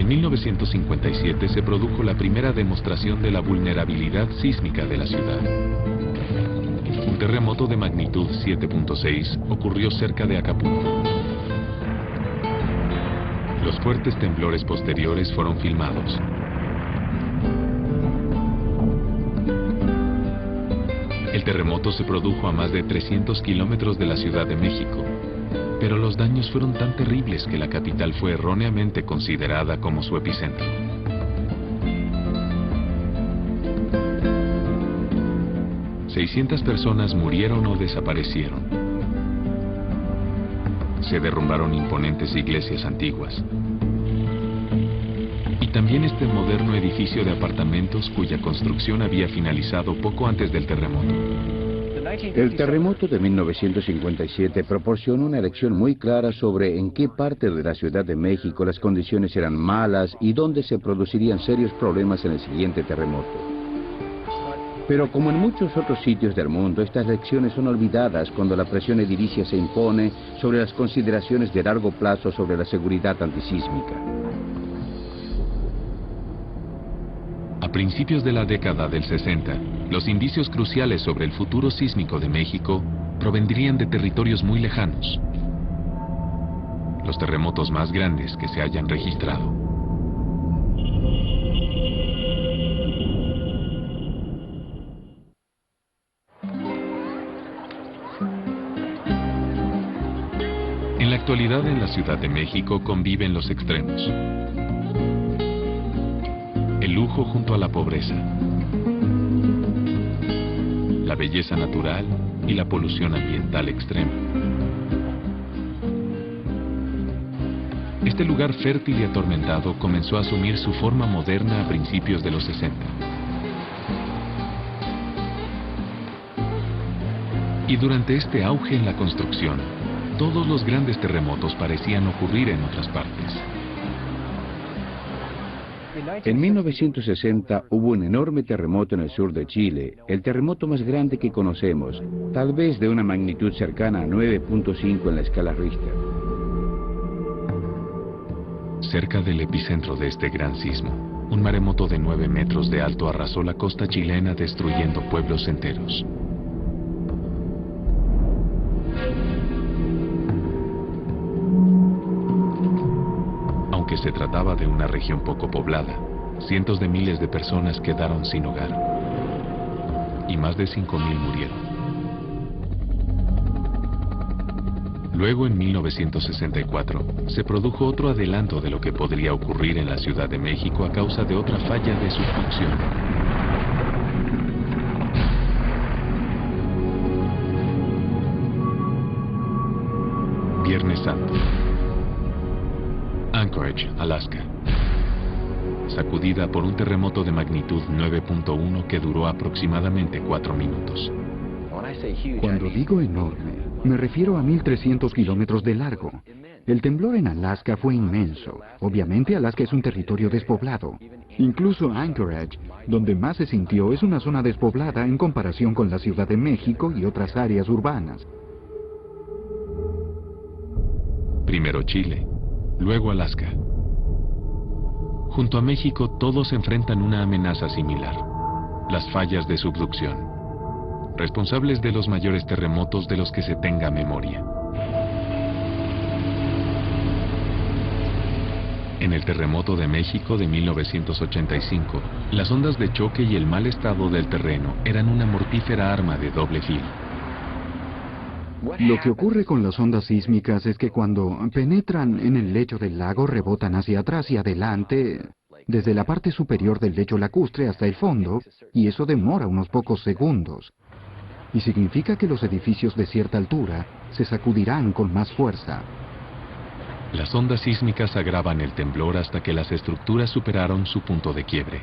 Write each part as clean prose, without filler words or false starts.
En 1957 se produjo la primera demostración de la vulnerabilidad sísmica de la ciudad. Un terremoto de magnitud 7.6 ocurrió cerca de Acapulco. Los fuertes temblores posteriores fueron filmados. El terremoto se produjo a más de 300 kilómetros de la Ciudad de México, pero los daños fueron tan terribles que la capital fue erróneamente considerada como su epicentro. ...600 personas murieron o desaparecieron. Se derrumbaron imponentes iglesias antiguas. Y también este moderno edificio de apartamentos cuya construcción había finalizado poco antes del terremoto. El terremoto de 1957 proporcionó una lección muy clara sobre en qué parte de la Ciudad de México las condiciones eran malas y dónde se producirían serios problemas en el siguiente terremoto. Pero como en muchos otros sitios del mundo, estas lecciones son olvidadas cuando la presión edilicia se impone sobre las consideraciones de largo plazo sobre la seguridad antisísmica. A principios de la década del 60, los indicios cruciales sobre el futuro sísmico de México provendrían de territorios muy lejanos. Los terremotos más grandes que se hayan registrado. En la actualidad en la Ciudad de México conviven los extremos. El lujo junto a la pobreza. La belleza natural y la polución ambiental extrema. Este lugar fértil y atormentado comenzó a asumir su forma moderna a principios de los 60. Y durante este auge en la construcción, todos los grandes terremotos parecían ocurrir en otras partes. En 1960 hubo un enorme terremoto en el sur de Chile, el terremoto más grande que conocemos, tal vez de una magnitud cercana a 9.5 en la escala Richter. Cerca del epicentro de este gran sismo, un maremoto de 9 metros de alto arrasó la costa chilena destruyendo pueblos enteros. Aunque se trataba de una región poco poblada, cientos de miles de personas quedaron sin hogar y más de 5.000 murieron. Luego, en 1964, se produjo otro adelanto de lo que podría ocurrir en la Ciudad de México a causa de otra falla de subducción. Viernes Santo. Anchorage, Alaska. Sacudida por un terremoto de magnitud 9.1 que duró aproximadamente 4 minutos. Cuando digo enorme, me refiero a 1.300 kilómetros de largo. El temblor en Alaska fue inmenso. Obviamente Alaska es un territorio despoblado. Incluso Anchorage, donde más se sintió, es una zona despoblada en comparación con la Ciudad de México y otras áreas urbanas. Primero Chile, luego Alaska. Junto a México todos enfrentan una amenaza similar: las fallas de subducción, responsables de los mayores terremotos de los que se tenga memoria. En el terremoto de México de 1985, las ondas de choque y el mal estado del terreno eran una mortífera arma de doble filo. Lo que ocurre con las ondas sísmicas es que cuando penetran en el lecho del lago rebotan hacia atrás y adelante, desde la parte superior del lecho lacustre hasta el fondo, y eso demora unos pocos segundos. Y significa que los edificios de cierta altura se sacudirán con más fuerza. Las ondas sísmicas agravan el temblor hasta que las estructuras superaron su punto de quiebre.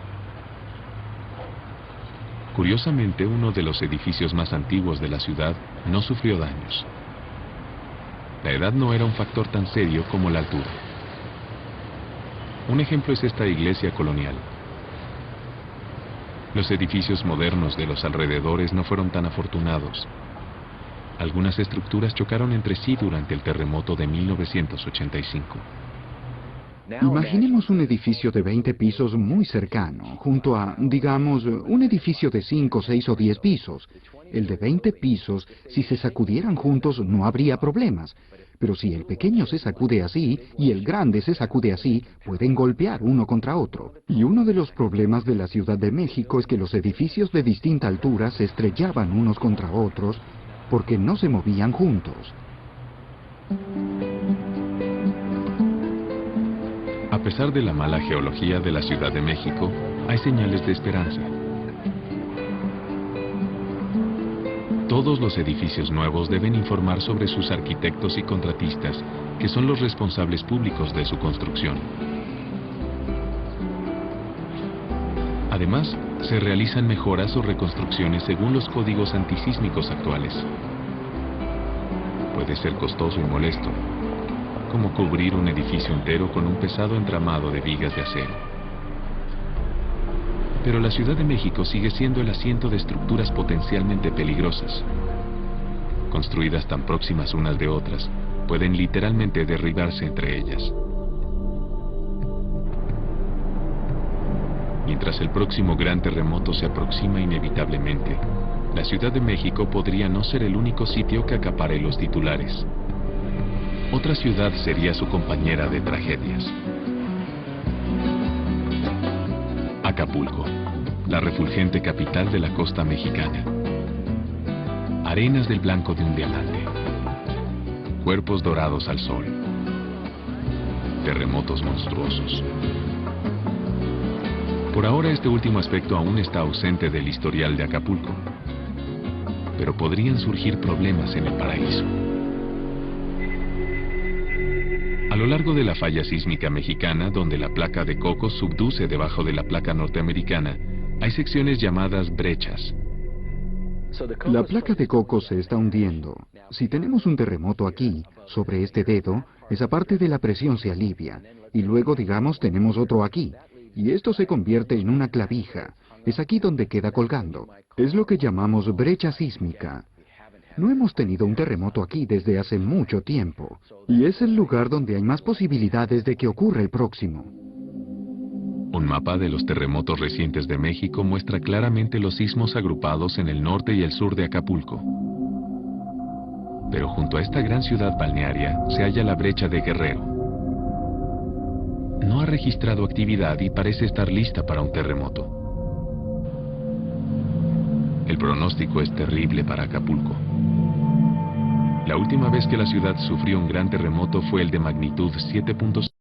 Curiosamente, uno de los edificios más antiguos de la ciudad no sufrió daños. La edad no era un factor tan serio como la altura. Un ejemplo es esta iglesia colonial. Los edificios modernos de los alrededores no fueron tan afortunados. Algunas estructuras chocaron entre sí durante el terremoto de 1985. Imaginemos un edificio de 20 pisos muy cercano, junto a, digamos, un edificio de 5, 6 o 10 pisos. El de 20 pisos, si se sacudieran juntos, no habría problemas. Pero si el pequeño se sacude así y el grande se sacude así, pueden golpear uno contra otro. Y uno de los problemas de la Ciudad de México es que los edificios de distinta altura se estrellaban unos contra otros porque no se movían juntos. A pesar de la mala geología de la Ciudad de México, hay señales de esperanza. Todos los edificios nuevos deben informar sobre sus arquitectos y contratistas, que son los responsables públicos de su construcción. Además, se realizan mejoras o reconstrucciones según los códigos antisísmicos actuales. Puede ser costoso y molesto, como cubrir un edificio entero con un pesado entramado de vigas de acero. Pero la Ciudad de México sigue siendo el asiento de estructuras potencialmente peligrosas. Construidas tan próximas unas de otras, pueden literalmente derribarse entre ellas. Mientras el próximo gran terremoto se aproxima inevitablemente, la Ciudad de México podría no ser el único sitio que acapare los titulares. Otra ciudad sería su compañera de tragedias. Acapulco, la refulgente capital de la costa mexicana. Arenas del blanco de un diamante. Cuerpos dorados al sol. Terremotos monstruosos. Por ahora este último aspecto aún está ausente del historial de Acapulco. Pero podrían surgir problemas en el paraíso. A lo largo de la falla sísmica mexicana, donde la placa de Cocos subduce debajo de la placa norteamericana, hay secciones llamadas brechas. La placa de Cocos se está hundiendo. Si tenemos un terremoto aquí, sobre este dedo, esa parte de la presión se alivia. Y luego, digamos, tenemos otro aquí. Y esto se convierte en una clavija. Es aquí donde queda colgando. Es lo que llamamos brecha sísmica. No hemos tenido un terremoto aquí desde hace mucho tiempo, y es el lugar donde hay más posibilidades de que ocurra el próximo. Un mapa de los terremotos recientes de México muestra claramente los sismos agrupados en el norte y el sur de Acapulco. Pero junto a esta gran ciudad balnearia se halla la brecha de Guerrero. No ha registrado actividad y parece estar lista para un terremoto. El pronóstico es terrible para Acapulco. La última vez que la ciudad sufrió un gran terremoto fue el de magnitud 7.5.